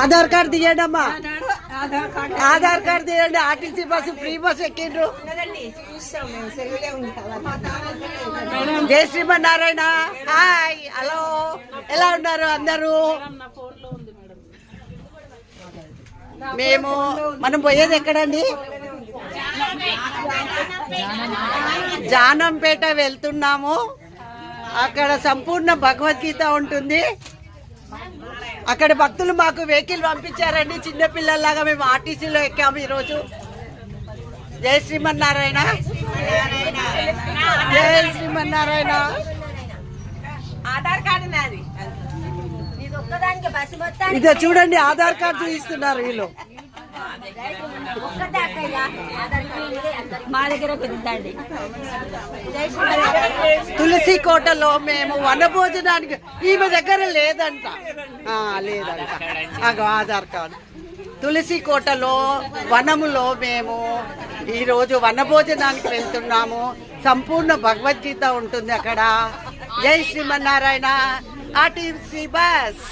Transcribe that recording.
Aadhaar card తీయండి అమ్మా, Aadhaar card తీయండి. ఆర్టీసీ బస్సు ఫ్రీ బస్సు ఎక్కిండ్రు. జై శ్రీమన్నారాయణ. హాయ్, హలో, ఎలా ఉన్నారు అందరూ? మనం పోయేది ఎక్కడండి? జానంపేట వెళ్తున్నాము. అక్కడ సంపూర్ణ భగవద్గీత ఉంటుంది. అక్కడ భక్తులు మాకు వెహికల్ పంపించారండి, చిన్నపిల్లల్లాగా మేము ఆర్టీసీలో ఎక్కాము ఈరోజు. జై శ్రీమన్నారాయణ, జై శ్రీమన్నారాయణ. ఆధార్ కార్డు నాది, ఇదో చూడండి, ఆధార్ కార్డు చూపిస్తున్నారు వీళ్ళు. మా దగ్గర పెద్దండి. తులసి కోటలో మేము వనభోజనానికి, ఈమె దగ్గర లేదంట, అగో ఆధార్ కార్డు. తులసి కోటలో వనములో మేము ఈరోజు వనభోజనానికి వెళ్తున్నాము. సంపూర్ణ భగవద్గీత ఉంటుంది అక్కడ. జై శ్రీమన్నారాయణ. RTC bus.